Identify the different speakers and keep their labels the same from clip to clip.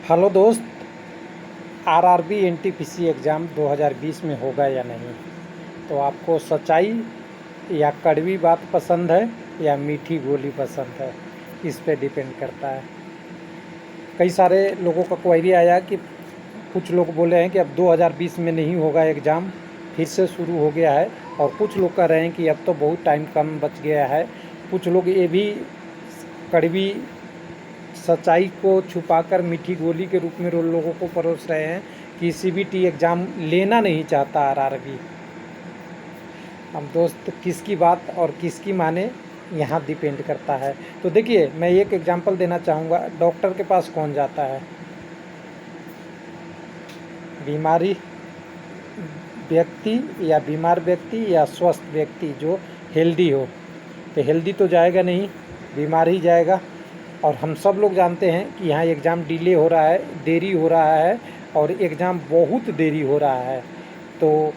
Speaker 1: Hello दोस्त, RRB NTPC exam 2020 में होगा या नहीं? तो आपको सच्चाई या कड़वी बात पसंद है या मीठी गोली पसंद है, इस पे डिपेंड करता है। कई सारे लोगों का क्वेरी आया कि कुछ लोग बोले हैं कि अब 2020 में नहीं होगा एग्ज़ाम, फिर से शुरू हो गया है, और कुछ लोग कह रहे हैं कि अब तो बहुत टाइम कम बच गया है। कुछ लोग ये भी कड़वी सच्चाई को छुपाकर मीठी गोली के रूप में लोगों को परोस रहे हैं कि सीबीटी एग्ज़ाम लेना नहीं चाहता आरआरबी। अब दोस्त, किसकी बात और किसकी माने, यहाँ डिपेंड करता है। तो देखिए, मैं एक एग्जांपल देना चाहूँगा। डॉक्टर के पास कौन जाता है? बीमारी व्यक्ति या बीमार व्यक्ति या स्वस्थ व्यक्ति जो हेल्दी हो। तो हेल्दी तो जाएगा नहीं, बीमार ही जाएगा। और हम सब लोग जानते हैं कि यहाँ एग्ज़ाम डिले हो रहा है, देरी हो रहा है, और एग्ज़ाम बहुत देरी हो रहा है। तो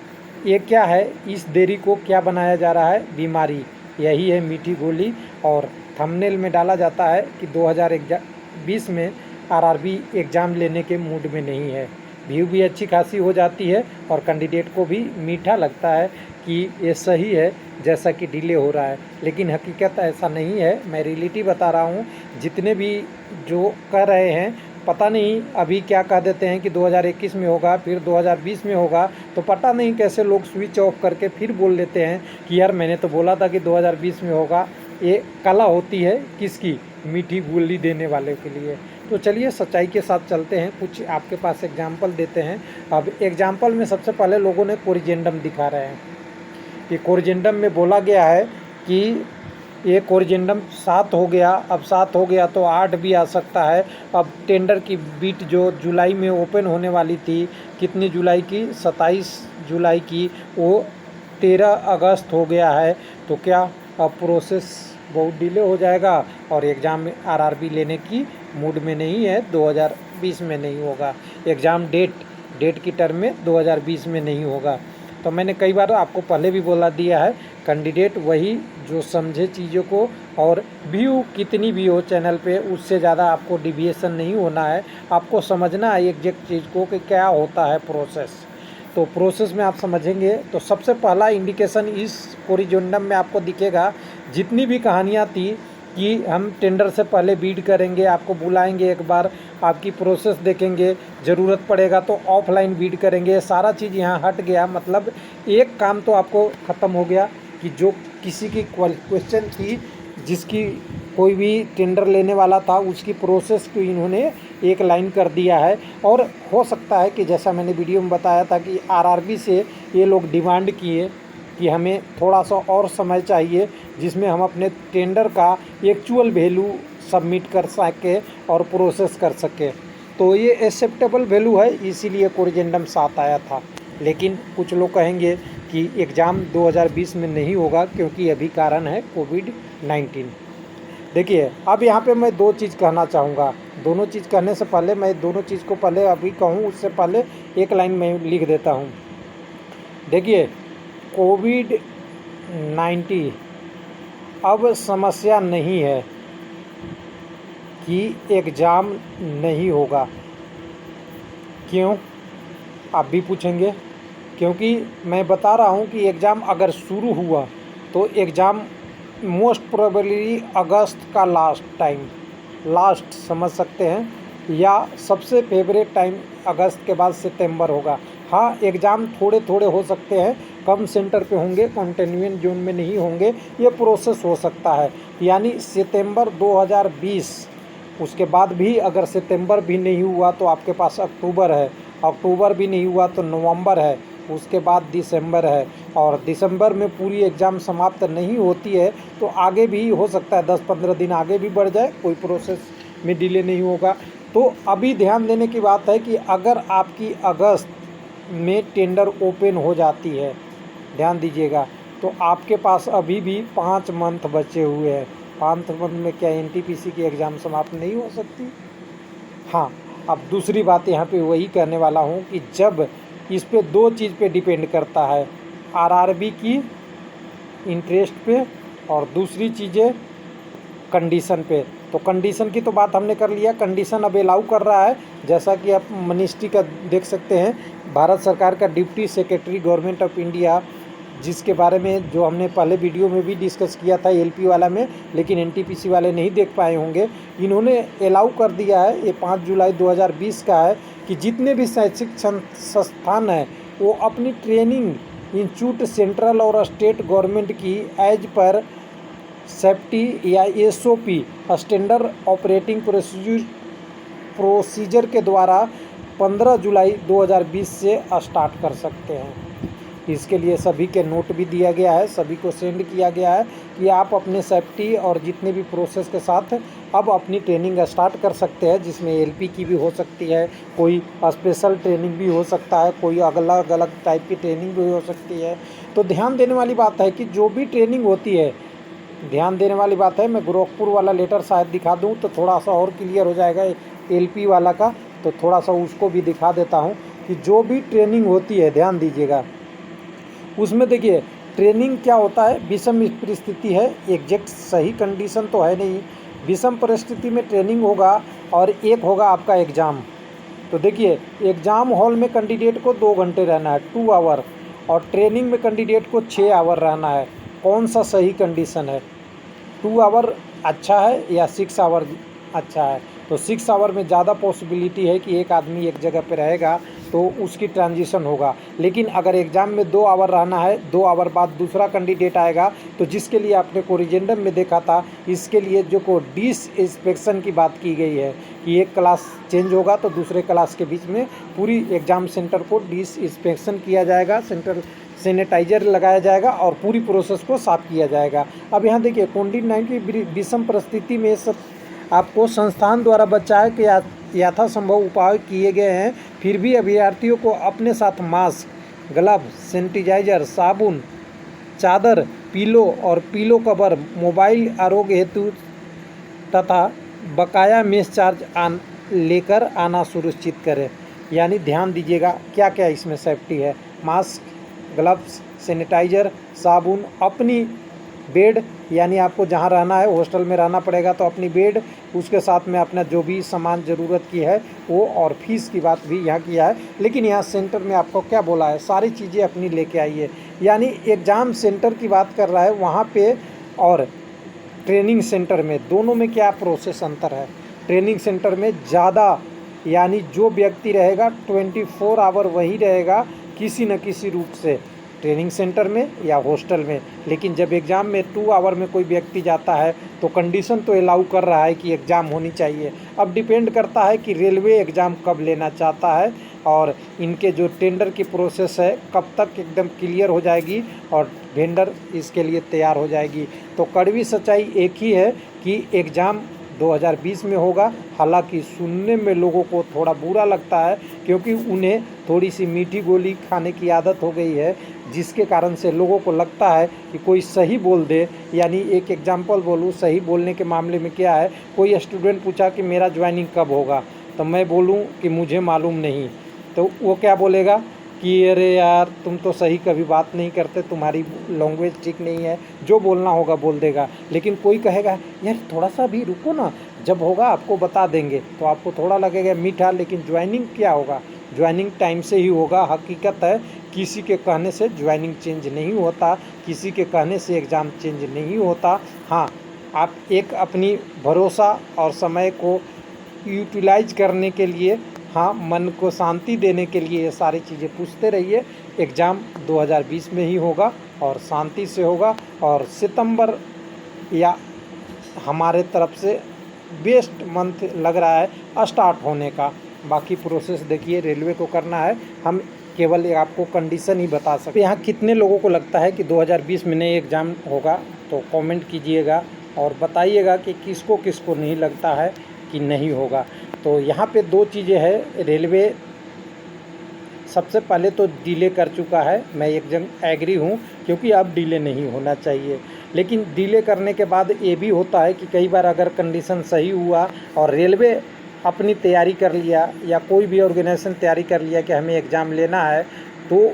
Speaker 1: ये क्या है, इस देरी को क्या बनाया जा रहा है? बीमारी। यही है मीठी गोली। और थंबनेल में डाला जाता है कि 2020 में आरआरबी एग्ज़ाम लेने के मूड में नहीं है। व्यू भी अच्छी खासी हो जाती है और कैंडिडेट को भी मीठा लगता है कि ये सही है जैसा कि डिले हो रहा है। लेकिन हकीकत ऐसा नहीं है। मैं रियलिटी बता रहा हूँ। जितने भी जो कह रहे हैं, पता नहीं अभी क्या कह देते हैं कि 2021 में होगा, फिर 2020 में होगा, तो पता नहीं कैसे लोग स्विच ऑफ करके फिर बोल लेते हैं कि यार मैंने तो बोला था कि 2020 में होगा। ये कला होती है किसकी? मीठी गोली देने वाले के लिए। तो चलिए सच्चाई के साथ चलते हैं, कुछ आपके पास एग्जाम्पल देते हैं। अब एग्जाम्पल में सबसे पहले लोगों ने कोरिजेंडम दिखा रहे हैं कि कोरिजेंडम में बोला गया है कि ये कोरिजेंडम 7 हो गया, अब 7 हो गया तो 8 भी आ सकता है। अब टेंडर की बीट जो जुलाई में ओपन होने वाली थी, कितनी जुलाई की? 27 जुलाई की, वो 13 अगस्त हो गया है। तो क्या अब प्रोसेस बहुत डिले हो जाएगा और एग्ज़ाम आरआरबी लेने की मूड में नहीं है, 2020 में नहीं होगा एग्ज़ाम। डेट की टर्म में 2020 में नहीं होगा। तो मैंने कई बार आपको पहले भी बोला दिया है, कैंडिडेट वही जो समझे चीज़ों को, और व्यू कितनी भी हो चैनल पे, उससे ज़्यादा आपको डिविएशन नहीं होना है। आपको समझना है एग्जैक्ट चीज़ को कि क्या होता है प्रोसेस। तो प्रोसेस में आप समझेंगे तो सबसे पहला इंडिकेशन इस कोरिजेंडम में आपको दिखेगा। जितनी भी कहानियाँ थी कि हम टेंडर से पहले बीड करेंगे, आपको बुलाएंगे एक बार, आपकी प्रोसेस देखेंगे, ज़रूरत पड़ेगा तो ऑफलाइन बीड करेंगे, सारा चीज़ यहाँ हट गया। मतलब एक काम तो आपको ख़त्म हो गया कि जो किसी की क्वेश्चन थी, जिसकी कोई भी टेंडर लेने वाला था, उसकी प्रोसेस को इन्होंने एक लाइन कर दिया है। और हो सकता है कि जैसा मैंने वीडियो में बताया था कि आरआरबी से ये लोग डिमांड किए कि हमें थोड़ा सा और समय चाहिए, जिसमें हम अपने टेंडर का एक्चुअल वैल्यू सबमिट कर सके और प्रोसेस कर सके। तो ये एक्सेप्टेबल वैल्यू है, इसीलिए कोरिजेंडम 7 आया था। लेकिन कुछ लोग कहेंगे कि एग्ज़ाम 2020 में नहीं होगा क्योंकि अभी कारण है कोविड-19। देखिए, अब यहाँ पे मैं दो चीज़ कहना चाहूँगा। दोनों चीज़ कहने से पहले मैं दोनों चीज़ को पहले अभी कहूँ, उससे पहले एक लाइन मैं लिख देता हूँ। देखिए, कोविड-19 अब समस्या नहीं है कि एग्ज़ाम नहीं होगा। क्यों? आप भी पूछेंगे। क्योंकि मैं बता रहा हूँ कि एग्ज़ाम अगर शुरू हुआ तो एग्ज़ाम मोस्ट प्रोबेबली अगस्त का लास्ट समझ सकते हैं, या सबसे फेवरेट टाइम अगस्त के बाद सितंबर होगा। हाँ, एग्ज़ाम थोड़े थोड़े हो सकते हैं, कम सेंटर पे होंगे, कंटेनमेंट जोन में नहीं होंगे, ये प्रोसेस हो सकता है। यानी सितंबर 2020, उसके बाद भी अगर सितंबर भी नहीं हुआ तो आपके पास अक्टूबर है, अक्टूबर भी नहीं हुआ तो नवंबर है, उसके बाद दिसंबर है, और दिसंबर में पूरी एग्ज़ाम समाप्त नहीं होती है तो आगे भी हो सकता है 10-15 दिन आगे भी बढ़ जाए, कोई प्रोसेस में डिले नहीं होगा। तो अभी ध्यान देने की बात है कि अगर आपकी अगस्त में टेंडर ओपन हो जाती है, ध्यान दीजिएगा, तो आपके पास अभी भी 5 मंथ बचे हुए हैं। 5 मंथ में क्या एनटीपीसी की एग्ज़ाम समाप्त नहीं हो सकती? हाँ, अब दूसरी बात यहाँ पे वही कहने वाला हूँ कि जब इस पे दो चीज़ पे डिपेंड करता है, आरआरबी की इंटरेस्ट पे और दूसरी चीज़ें कंडीशन पे। तो कंडीशन की तो बात हमने कर लिया, कंडीशन अब अलाउ कर रहा है, जैसा कि आप मिनिस्ट्री का देख सकते हैं, भारत सरकार का deputy secretary government of India, जिसके बारे में जो हमने पहले वीडियो में भी डिस्कस किया था एलपी वाला में, लेकिन एनटीपीसी वाले नहीं देख पाए होंगे। इन्होंने अलाउ कर दिया है, ये 5 जुलाई 2020 का है, कि जितने भी शैक्षिक संस्थान हैं वो अपनी ट्रेनिंग इंस्टीट्यूट सेंट्रल और स्टेट गवर्नमेंट की एज पर सेफ्टी या एसओपी स्टैंडर्ड ऑपरेटिंग प्रोसीजर के द्वारा 15 जुलाई 2020 से स्टार्ट कर सकते हैं। इसके लिए सभी के नोट भी दिया गया है, सभी को सेंड किया गया है कि आप अपने सेफ्टी और जितने भी प्रोसेस के साथ अब अपनी ट्रेनिंग स्टार्ट कर सकते हैं, जिसमें एलपी की भी हो सकती है, कोई स्पेशल ट्रेनिंग भी हो सकता है, कोई अलग अलग टाइप की ट्रेनिंग भी हो सकती है। तो ध्यान देने वाली बात है कि जो भी ट्रेनिंग होती है, ध्यान देने वाली बात है, मैं गोरखपुर वाला लेटर शायद दिखा दूं तो थोड़ा सा और क्लियर हो जाएगा एलपी वाला का, तो थोड़ा सा उसको भी दिखा देता हूं कि जो भी ट्रेनिंग होती है, ध्यान दीजिएगा उसमें। देखिए ट्रेनिंग क्या होता है, विषम परिस्थिति है, एग्जैक्ट सही कंडीशन तो है नहीं, विषम परिस्थिति में ट्रेनिंग होगा और एक होगा आपका एग्ज़ाम। तो देखिए एग्ज़ाम हॉल में कैंडिडेट को 2 घंटे रहना है, 2 आवर, और ट्रेनिंग में कैंडिडेट को 6 आवर रहना है। कौन सा सही कंडीशन है, 2 आवर अच्छा है या 6 आवर अच्छा है? तो 6 आवर में ज़्यादा पॉसिबिलिटी है कि एक आदमी एक जगह पे रहेगा तो उसकी ट्रांजिशन होगा। लेकिन अगर एग्ज़ाम में 2 आवर रहना है, 2 आवर बाद दूसरा कैंडिडेट आएगा, तो जिसके लिए आपने कोरिजेंडम में देखा था, इसके लिए जो को डिसइंस्पेक्शन की बात की गई है कि एक क्लास चेंज होगा तो दूसरे क्लास के बीच में पूरी एग्ज़ाम सेंटर को डिसइंस्पेक्शन किया जाएगा, सेंटर सैनिटाइजर लगाया जाएगा और पूरी प्रोसेस को साफ किया जाएगा। अब यहाँ देखिए कोविड-19 की विषम परिस्थिति में सब आपको संस्थान द्वारा बचाव के यथासंभव उपाय किए गए हैं, फिर भी अभ्यर्थियों को अपने साथ मास्क, ग्लव, सैनिटाइजर, साबुन, चादर, पिलो और पिलो कवर, मोबाइल आरोग्य हेतु तथा बकाया मेस चार्ज लेकर आना सुनिश्चित करें। यानी ध्यान दीजिएगा क्या क्या इसमें सेफ्टी है, मास्क, ग्लव्स, सैनिटाइजर, साबुन, अपनी बेड, यानी आपको जहाँ रहना है हॉस्टल में रहना पड़ेगा तो अपनी बेड, उसके साथ में अपना जो भी सामान ज़रूरत की है वो, और फीस की बात भी यहाँ किया है। लेकिन यहाँ सेंटर में आपको क्या बोला है, सारी चीज़ें अपनी लेके आइए। यानी एग्ज़ाम सेंटर की बात कर रहा है वहाँ पे, और ट्रेनिंग सेंटर में, दोनों में क्या प्रोसेस अंतर है। ट्रेनिंग सेंटर में ज़्यादा, यानी जो व्यक्ति रहेगा 24 आवर वहीं रहेगा किसी न किसी रूप से, ट्रेनिंग सेंटर में या हॉस्टल में। लेकिन जब एग्ज़ाम में 2 आवर में कोई व्यक्ति जाता है तो कंडीशन तो अलाउ कर रहा है कि एग्ज़ाम होनी चाहिए। अब डिपेंड करता है कि रेलवे एग्ज़ाम कब लेना चाहता है और इनके जो टेंडर की प्रोसेस है कब तक एकदम क्लियर हो जाएगी और वेंडर इसके लिए तैयार हो जाएगी। तो कड़वी सच्चाई एक ही है कि एग्ज़ाम 2020 में होगा। हालांकि सुनने में लोगों को थोड़ा बुरा लगता है क्योंकि उन्हें थोड़ी सी मीठी गोली खाने की आदत हो गई है, जिसके कारण से लोगों को लगता है कि कोई सही बोल दे। यानी एक एग्जांपल बोलूँ, सही बोलने के मामले में क्या है, कोई स्टूडेंट पूछा कि मेरा ज्वाइनिंग कब होगा, तो मैं बोलूँ कि मुझे मालूम नहीं, तो वो क्या बोलेगा कि अरे यार तुम तो सही कभी बात नहीं करते, तुम्हारी लैंग्वेज ठीक नहीं है, जो बोलना होगा बोल देगा। लेकिन कोई कहेगा यार थोड़ा सा भी रुको ना, जब होगा आपको बता देंगे, तो आपको थोड़ा लगेगा मीठा। लेकिन ज्वाइनिंग क्या होगा, ज्वाइनिंग टाइम से ही होगा। हकीकत है किसी के कहने से ज्वाइनिंग चेंज नहीं होता, किसी के कहने से एग्ज़ाम चेंज नहीं होता। हाँ, आप एक अपनी भरोसा और समय को यूटिलाइज करने के लिए, हाँ, मन को शांति देने के लिए ये सारी चीज़ें पूछते रहिए। एग्ज़ाम 2020 में ही होगा और शांति से होगा, और सितंबर या हमारे तरफ से बेस्ट मंथ लग रहा है स्टार्ट होने का। बाकी प्रोसेस देखिए रेलवे को करना है, हम केवल आपको कंडीशन ही बता सकते हैं। यहाँ कितने लोगों को लगता है कि 2020 में नई एग्ज़ाम होगा, तो कमेंट कीजिएगा और बताइएगा कि किसको किसको नहीं लगता है कि नहीं होगा। तो यहाँ पे 2 चीज़ें हैं। रेलवे सबसे पहले तो डिले कर चुका है, मैं एकदम एग्री हूँ, क्योंकि अब डिले नहीं होना चाहिए। लेकिन डिले करने के बाद ये भी होता है कि कई बार अगर कंडीशन सही हुआ और रेलवे अपनी तैयारी कर लिया या कोई भी ऑर्गेनाइजेशन तैयारी कर लिया कि हमें एग्ज़ाम लेना है, तो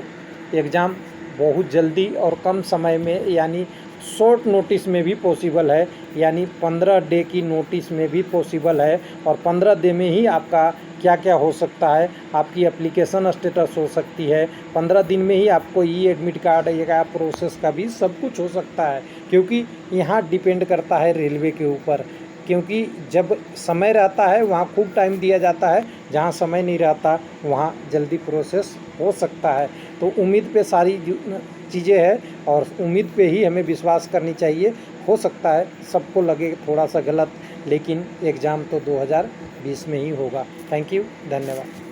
Speaker 1: एग्ज़ाम बहुत जल्दी और कम समय में, यानी शॉर्ट नोटिस में भी पॉसिबल है, यानी 15 डे की नोटिस में भी पॉसिबल है। और 15 डे में ही आपका क्या क्या हो सकता है, आपकी एप्लीकेशन स्टेटस हो सकती है, 15 दिन में ही आपको ई एडमिट कार्ड या प्रोसेस का भी सब कुछ हो सकता है। क्योंकि यहाँ डिपेंड करता है रेलवे के ऊपर, क्योंकि जब समय रहता है वहाँ खूब टाइम दिया जाता है, जहाँ समय नहीं रहता वहाँ जल्दी प्रोसेस हो सकता है। तो उम्मीद पे सारी चीज़ें हैं और उम्मीद पे ही हमें विश्वास करनी चाहिए। हो सकता है सबको लगे थोड़ा सा गलत, लेकिन एग्ज़ाम तो 2020 में ही होगा। थैंक यू, धन्यवाद।